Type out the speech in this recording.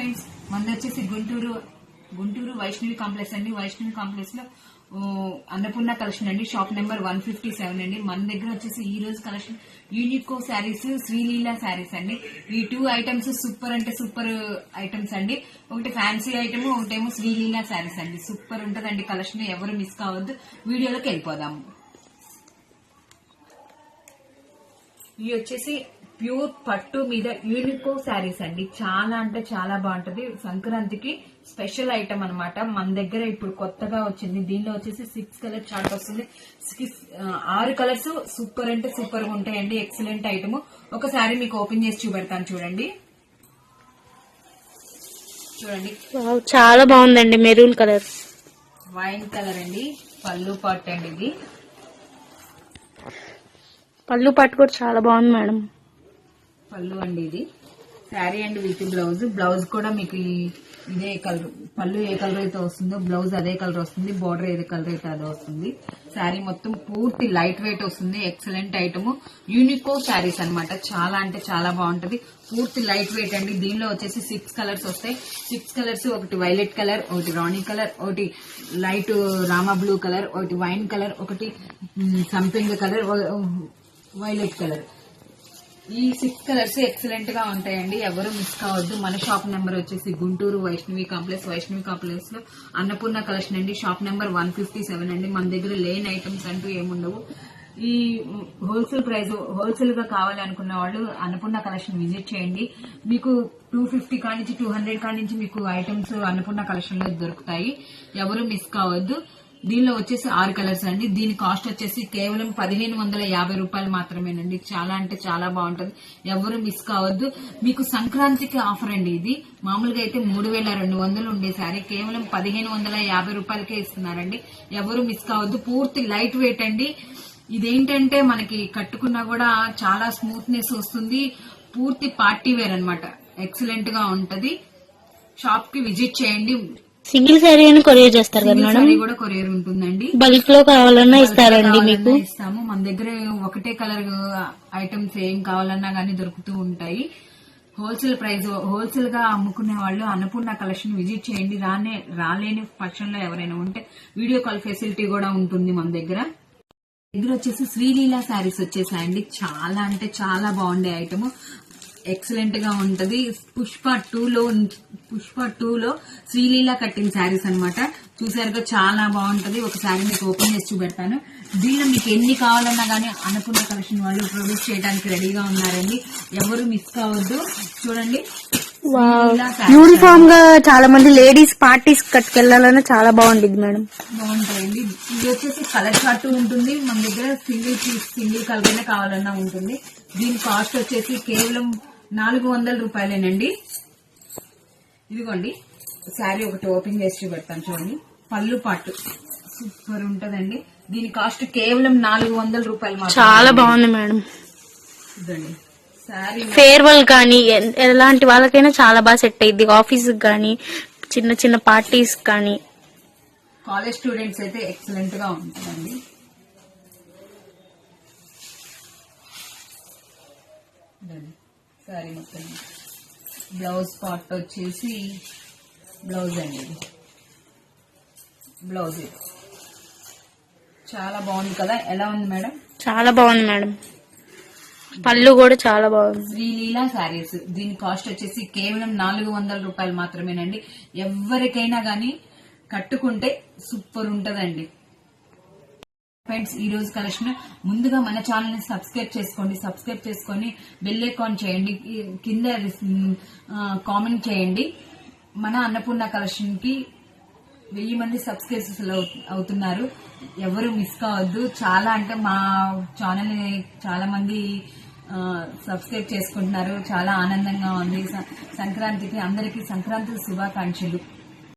Friends, మనది వచ్చేసి Guntur Vaishnavi complex అండి. వైష్ణవి కాంప్లెక్స్ లో అన్నపూర్ణ కలెక్షన్ అండి. షాప్ నెంబర్ 157 అండి. మన దగ్గర వచ్చేసి ఈ రోజు కలెక్షన్ యూనికో శారీస్, శ్రీలీల శారీస్ అండి. ఈ 2 ఐటమ్స్ సూపర్ అంటే సూపర్ ఐటమ్స్ అండి. ఒకటి ఫ్యాన్సీ ఐటమ్, ఒకటేమో శ్రీలీల శారీస్ అండి. సూపర్ ఉంటదండి కలెక్షన్, ఎవరు మిస్ కావద్దు. వీడియోలోకి వెళ్ళిపోదాము. ఇవి వచ్చేసి ప్యూర్ పట్టు మీద యూనికో శారీస్ అండి. చాలా అంటే చాలా బాగుంటది. సంక్రాంతికి స్పెషల్ ఐటమ్ అన్నమాట. మన దగ్గర ఇప్పుడు కొత్తగా వచ్చింది. దీనిలో వచ్చేసి 6 కలర్ చార్ట్ వస్తుంది. 6 కలర్స్ సూపర్ అంటే సూపర్ గా ఉంటాయండి. Excellent item. ఒక శారీ మీకు ఓపెన్ చేసి చూపెడతాను చూడండి. చూడండి, చాలా బాగుందండి. మెరూన్ కలర్, వైన్ కలర్ అండి. పళ్ళు పాట్ అండి. ఇది పళ్ళు పాటు కూడా చాలా బాగుంది మేడం. పళ్ళు అండి. ఇది శారీ అండి విత్ బ్లౌజ్ కూడా మీకు ఇదే కలర్. పళ్ళు ఏ కలర్ అయితే వస్తుందో బ్లౌజ్ అదే కలర్ వస్తుంది. బోర్డర్ ఏదే కలర్ అయితే అదే వస్తుంది. శారీ మొత్తం పూర్తి లైట్ వెయిట్ వస్తుంది. Excellent item. యూనికో శారీస్ అన్నమాట. చాలా అంటే చాలా బాగుంటది. పూర్తి లైట్ వెయిట్ అండి. దీనిలో వచ్చేసి 6 కలర్స్ వస్తాయి. 6 కలర్స్, ఒకటి వైలెట్ కలర్, ఒకటి రాణి కలర్, ఒకటి లైట్ రామా బ్లూ కలర్, ఒకటి వైన్ కలర్, ఒకటి సంపింగ్ కలర్, వైలెట్ కలర్. ఈ 6 కలర్స్ ఎక్సలెంట్ గా ఉంటాయండి. ఎవరు మిస్ కావద్దు. మన షాప్ నెంబర్ వచ్చేసి గుంటూరు వైష్ణవి కాంప్లెక్స్ లో అన్నపూర్ణ కలెక్షన్ అండి. షాప్ నెంబర్ 157 అండి. మన దగ్గర లేని ఐటమ్స్ అంటూ ఏముండవు. ఈ హోల్సేల్ గా కావాలి అనుకున్న వాళ్ళు అన్నపూర్ణ కలెక్షన్ విజిట్ చేయండి. మీకు 250 కానించి 200 కానించి మీకు ఐటమ్స్ అన్నపూర్ణ కలెక్షన్ లో దొరుకుతాయి. ఎవరు మిస్ కావద్దు. దీనిలో వచ్చేసి 6 కలర్స్ అండి. దీని కాస్ట్ వచ్చేసి కేవలం 1550 రూపాయలు మాత్రమేనండి. చాలా అంటే చాలా బాగుంటది. ఎవరు మిస్ కావద్దు. మీకు సంక్రాంతికి ఆఫర్ అండి. ఇది మామూలుగా అయితే 3200 ఉండే శారీ కేవలం 1550 రూపాయలకే ఇస్తున్నారండి. ఎవరు మిస్ కావద్దు. పూర్తి లైట్ వెయిట్ అండి. ఇదేంటంటే మనకి కట్టుకున్నా కూడా చాలా స్మూత్నెస్ వస్తుంది. పూర్తి పార్టీ వేర్ అన్నమాట. ఎక్సలెంట్ గా ఉంటది. షాప్ కి విజిట్ చేయండి. సింగిల్ శారీ అని కొరియర్ చేస్తారు కదా మేడం? కూడా కొరియర్ ఉంటుందండి. బల్క్ లో కావాలన్నా ఇస్తారండి మీకు? ఇస్తాము. మన దగ్గర ఒకటే కలర్ ఐటమ్స్ ఏం కావాలన్నా గానీ దొరుకుతూ ఉంటాయి. హోల్సేల్ గా అమ్ముకునే వాళ్ళు అన్నపూర్ణ కలెక్షన్ విజిట్ చేయండి. రాలేని పక్షంలో ఎవరైనా ఉంటే వీడియో కాల్ ఫెసిలిటీ కూడా ఉంటుంది మన దగ్గర. వచ్చేసి శ్రీలీల శారీస్ వచ్చేసాయండి. చాలా అంటే చాలా బాగుండే ఐటమ్. ఎక్సలెంట్ గా ఉంటది. పుష్ప 2లో శ్రీలీల కట్టిన శారీస్ అన్నమాట. చూసారుగా, చాలా బాగుంటది. ఒక శారీ మీకు ఓపెన్ చేసి చూపెడతాను. దీనిలో మీకు ఎన్ని కావాలన్నా గానీ అన్నపూర్ణ కలెక్షన్ వాళ్ళు ప్రొడ్యూస్ చేయడానికి రెడీగా ఉన్నారండి. ఎవరు మిస్ కావద్దు. చూడండి, యూనిఫామ్ గా చాలా మంది లేడీస్ పార్టీస్ కట్టుకెళ్లాలన్నా చాలా బాగుంటుంది మేడం. బాగుంటాయండి. ఇది వచ్చేసి కలర్ చార్ట్ ఉంటుంది. మన దగ్గర సింగిల్ కలర్ అయినా కావాలన్నా ఉంటుంది. దీని కాస్ట్ వచ్చేసి కేవలం 400 రూపాయలేనండి. ఇదిగోండి, శారీ ఒకటి ఓపెన్ చేసి చూపెడతాను చూడండి. పళ్ళు పాటు సూపర్ ఉంటదండి. దీని కాస్ట్ కేవలం 400 రూపాయలు. చాలా బాగుంది మేడం. ఇదండి శారీ. ఫేర్వెల్ కానీ ఎలాంటి వాళ్ళకైనా చాలా బాగా సెట్ అయ్యింది. ఆఫీస్ కానీ చిన్న చిన్న పార్టీస్ కానీ కాలేజ్ స్టూడెంట్స్ అయితే ఎక్సలెంట్ గా ఉంటుందండి. సారీ మొత్తం బ్లౌజ్ పార్ట్ వచ్చేసి బ్లౌజ్ అండి. బ్లౌజ్ చాలా బాగుంది కదా. ఎలా ఉంది మేడం? చాలా బాగుంది మేడం. పళ్ళు కూడా చాలా బాగుంది. శ్రీలీల శారీస్. దీని కాస్ట్ వచ్చేసి కేవలం 400 రూపాయలు మాత్రమేనండి. ఎవరికైనా గానీ కట్టుకుంటే సూపర్ ఉంటదండి. ఫ్రెండ్స్, ఈ రోజు కలెక్షన్ ముందుగా మన ఛానల్ ని సబ్స్క్రైబ్ చేసుకొని బెల్ ఐకాన్ చేయండి. కింద కామెంట్ చేయండి. మన అన్నపూర్ణ కలెక్షన్ కి 1000 మంది సబ్స్క్రైబర్స్ అవుతున్నారు. ఎవరు మిస్ కావద్దు. చాలా అంటే మా ఛానల్ ని చాలా మంది సబ్స్క్రైబ్ చేసుకుంటున్నారు. చాలా ఆనందంగా ఉంది. సంక్రాంతికి అందరికీ సంక్రాంతి శుభాకాంక్షలు.